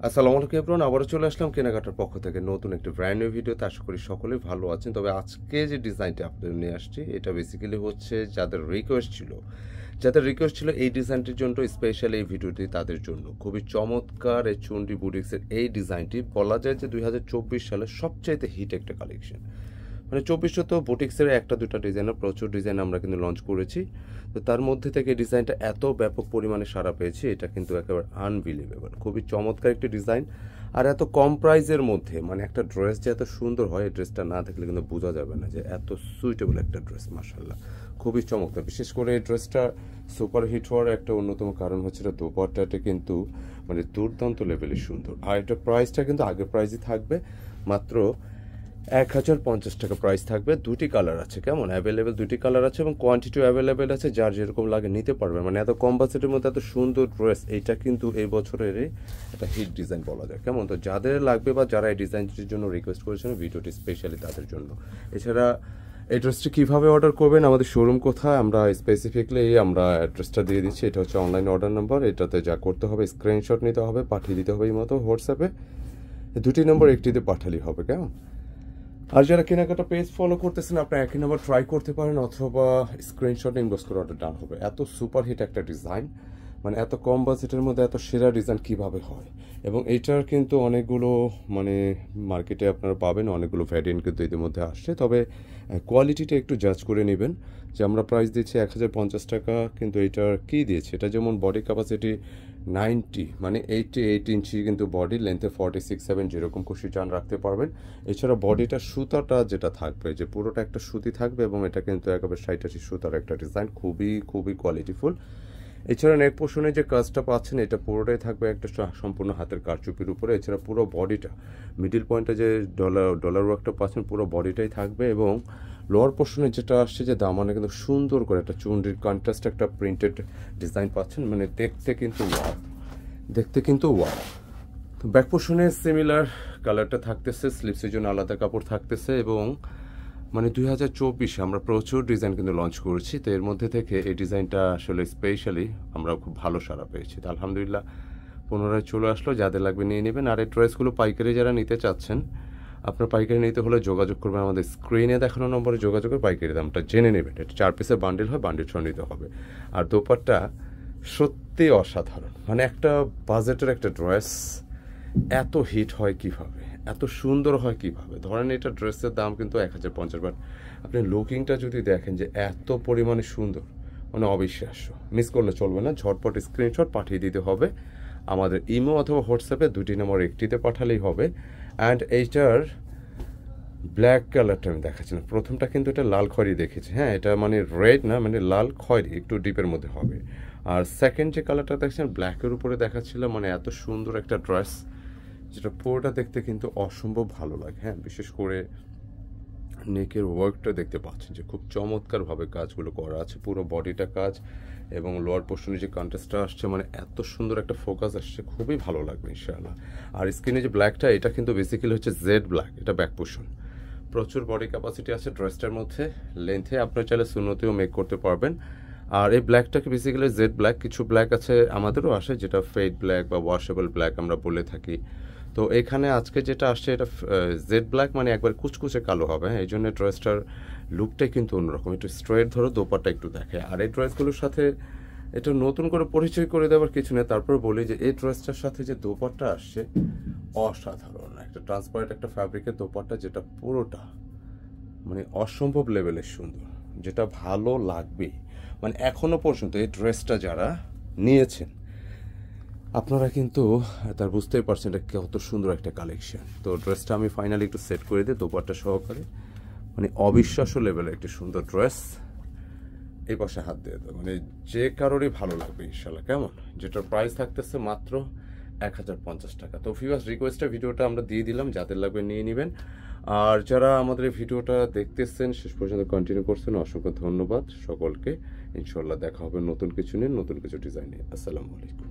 আসসালামু আলাইকুম এভরিওয়ান, আবারও চলে আসলাম কেনাকাটার পক্ষ থেকে নতুন একটি ব্র্যান্ড নিউ ভিডিওতে। আশা করি সকলেই ভালো আছেন। তবে আজকে যে ডিজাইনটা আপনাদের নিয়ে আসছি এটা বেসিক্যালি হচ্ছে যাদের রিকোয়েস্ট ছিল এই ডিজাইনটির জন্য স্পেশালি এই ভিডিওটি তাদের জন্য। খুবই চমৎকার এই চুন্ডি বুটিক্সের এই ডিজাইনটি বলা যায় যে 2024 সালের সবচাইতে হিট একটা কালেকশন। মানে 24 তো বুটিক্সের একটা দুটা ডিজাইনের প্রচুর ডিজাইন আমরা কিন্তু লঞ্চ করেছি, তো তার মধ্যে থেকে ডিজাইনটা এত ব্যাপক পরিমাণে সাড়া পেয়েছে এটা কিন্তু একেবারে আনবিলিভেবল। খুবই চমৎকার একটি ডিজাইন, আর এত কম প্রাইসের মধ্যে মানে একটা ড্রেস যে এত সুন্দর হয় এই ড্রেসটা না দেখলে কিন্তু বোঝা যাবে না যে এত সুইটেবল একটা ড্রেস। মাশাআল্লাহ, খুবই চমৎকার। বিশেষ করে এই ড্রেসটা সুপার হিট হওয়ার একটা অন্যতম কারণ হচ্ছে দোপাট্টাটা কিন্তু মানে দুর্দান্ত লেভেলের সুন্দর। আর এটা প্রাইসটা কিন্তু আগের প্রাইসই থাকবে, মাত্র 1050 টাকা প্রাইস থাকবে। দুটি কালার আছে, কেমন অ্যাভেলেবেল দুটি কালার আছে এবং কোয়ান্টিটিও অ্যাভেলেবেল আছে, যার যেরকম লাগে নিতে পারবে। মানে এত কম বাজেটের মধ্যে এত সুন্দর ড্রেস, এইটা কিন্তু এই বছরের একটা হিট ডিজাইন বলা যায়। কেমন, তো যাদের লাগবে বা যারা এই ডিজাইনটির জন্য রিকোয়েস্ট করেছেন ভিডিওটি স্পেশালি তাদের জন্য। এছাড়া এই ড্রেসটি কীভাবে অর্ডার করবেন, আমাদের শোরুম কোথায়, আমরা স্পেসিফিকলি আমরা অ্যাড্রেসটা দিয়ে দিচ্ছি। এটা হচ্ছে অনলাইন অর্ডার নাম্বার। এটাতে যা করতে হবে স্ক্রিনশট নিতে হবে, পাঠিয়ে দিতে হবে এই মতো হোয়াটসঅ্যাপে। দুটি নম্বর একটিতে পাঠালেই হবে, কেমন। আর যারা কেনাকাটা পেজ ফলো করতেছেন আপনারা একই নাম্বার ট্রাই করতে পারেন অথবা স্ক্রিনশট ইনবক্স করে অর্ডার ডান হবে। এত সুপার হিট একটা ডিজাইন, মানে এত কম বাজেটের মধ্যে এত সেরা ডিজাইন কিভাবে হয়। এবং এইটার কিন্তু অনেকগুলো মানে মার্কেটে আপনারা পাবেন, অনেকগুলো ভ্যারিয়েন্ট কিন্তু এদের মধ্যে আসছে। তবে কোয়ালিটিটা একটু জাজ করে নেবেন। যে আমরা প্রাইস দিচ্ছি 1050 টাকা, কিন্তু এইটার কী দিয়েছে, এটা যেমন বডি ক্যাপাসিটি 90 মানে 88 ইঞ্চি, কিন্তু বডি লেন্থে 46-7 যেরকম খুশি চান রাখতে পারবেন। এছাড়া বডিটা সুতাটা যেটা থাকবে যে পুরোটা একটা সুতি থাকবে এবং এটা কিন্তু একেবারে 60-80 সুতার একটা ডিজাইন, খুবই খুবই কোয়ালিটিফুল। এছাড়া নেক পোর্শনে যে কাজটা পাচ্ছেন এটা পুরোটাই থাকবে একটা সম্পূর্ণ হাতের কারচুপির উপরে। এছাড়া পুরো বডিটা মিডিল পয়েন্টে যে ডলার ওয়ার্কটা পাচ্ছেন পুরো বডিটাই থাকবে। এবং লোয়ার পোর্শনে যেটা আসছে যে দামানে কিন্তু সুন্দর করে একটা চুনরির কন্ট্রাস্ট একটা প্রিন্টেড ডিজাইন পাচ্ছেন, মানে দেখতে কিন্তু ওয়াও। তো ব্যাক পোর্শনে সিমিলার কালারটা থাকতেছে, স্লিপসের জন্য আলাদা কাপড় থাকতেছে। এবং মানে 2024 আমরা প্রচুর ডিজাইন কিন্তু লঞ্চ করেছি, তো এর মধ্যে থেকে এই ডিজাইনটা আসলে স্পেশালি আমরা খুব ভালো সাড়া পেয়েছি। তো আলহামদুলিল্লাহ পুনরায় চলে আসলো, যাদের লাগবে নিয়ে নেবেন। আর এই ড্রেসগুলো পাইকারি যারা নিতে চাচ্ছেন, আপনার পাইকারি নিতে হলে যোগাযোগ করবেন আমাদের স্ক্রিনে দেখানো নম্বরে যোগাযোগের পাইকারি দামটা জেনে নেবেন। এটা 4 পিসের বান্ডিল হয়, বান্ডিল সহ নিতে হবে। আর দোপাট্টা সত্যি অসাধারণ, মানে একটা বাজেটের একটা ড্রেস এত হিট হয় কিভাবে, এত সুন্দর হয় কিভাবে। ধরেন এটা ড্রেসের দাম কিন্তু 1050, বাট আপনি লুকিংটা যদি দেখেন যে এত পরিমাণে সুন্দর, মানে অবিশ্বাস্য। মিস করলে চলবে না, ঝটপট স্ক্রিনশট পাঠিয়ে দিতে হবে আমাদের ইমো অথবা হোয়াটসঅ্যাপে, দুটি নম্বর একটিতে পাঠালেই হবে। অ্যান্ড এইটার ব্ল্যাক কালারটা আমি দেখাচ্ছি না, প্রথমটা কিন্তু এটা লাল খয়েরি দেখেছি, হ্যাঁ এটা মানে রেড না, মানে লাল খয়েরি একটু ডিপের মধ্যে হবে। আর সেকেন্ড যে কালারটা দেখছেন ব্ল্যাকের উপরে দেখাচ্ছিল, মানে এত সুন্দর একটা ড্রেস যেটা পুরোটা দেখতে কিন্তু অসম্ভব ভালো লাগে। হ্যাঁ, বিশেষ করে নেকের ওয়ার্কটা দেখতে পাচ্ছেন যে খুব চমৎকারভাবে কাজগুলো করা আছে, পুরো বডিটা কাজ। এবং লোয়ার পোর্শনে যে কন্ট্রাস্টটা আসছে, মানে এত সুন্দর একটা ফোকাস আসছে, খুবই ভালো লাগবে ইনশাআল্লাহ। আর স্কিনে যে ব্ল্যাকটা, এটা কিন্তু বেসিক্যালি হচ্ছে জেড ব্ল্যাক, এটা ব্যাক পোর্শন। প্রচুর বডি ক্যাপাসিটি আছে ড্রেসটার মধ্যে, লেন্থে আপনার চাইলে সুন্নতেও মেক করতে পারবেন। আর এই ব্ল্যাকটাকে বেসিক্যালি জেড ব্ল্যাক, কিছু ব্ল্যাক আছে আমাদেরও আসে যেটা ফেড ব্ল্যাক বা ওয়াশেবল ব্ল্যাক আমরা বলে থাকি। তো এখানে আজকে যেটা আসছে এটা জেড ব্ল্যাক, মানে একবার কুচকুচে কালো হবে। হ্যাঁ, এই জন্য ড্রেসটার লুকটাই কিন্তু অন্যরকম, একটু স্ট্রেট ধরো দোপাট্টা একটু দেখে। আর এই ড্রেসগুলোর সাথে এটা নতুন করে পরিচয় করে দেওয়ার কিছু নেই, তারপর বলি যে এই ড্রেসটার সাথে যে দোপাট্টা আসছে অসাধারণ, একটা ট্রান্সপারেন্ট একটা ফ্যাব্রিকের দোপাট্টা, যেটা পুরোটা মানে অসম্ভব লেভেলের সুন্দর, যেটা ভালো লাগবে। মানে এখনো পর্যন্ত এই ড্রেসটা যারা নিয়েছেন আপনারা কিন্তু তার বুঝতেই পারছেন এটা কত সুন্দর একটা কালেকশন। তো ড্রেসটা আমি ফাইনালি একটু সেট করে দিই দোপাট্টা সহকারে, মানে অবিশ্বাস্য লেভেলের একটি সুন্দর ড্রেস। এই পাশে হাত দিয়ে দেবো, মানে যে কারোরই ভালো লাগবে ইনশাল্লাহ, কেমন। যেটার প্রাইস থাকতেছে মাত্র 1050 টাকা। তো ভিউয়ার্স রিকোয়েস্টে ভিডিওটা আমরা দিয়ে দিলাম, যাদের লাগবে নিয়ে নেবেন। আর যারা আমাদের এই ভিডিওটা দেখতেছেন শেষ পর্যন্ত কন্টিনিউ করছেন, অসংখ্য ধন্যবাদ সকলকে। ইনশাল্লাহ দেখা হবে নতুন কিছু নিয়ে, নতুন কিছু ডিজাইন নিয়ে। আসসালামু আলাইকুম।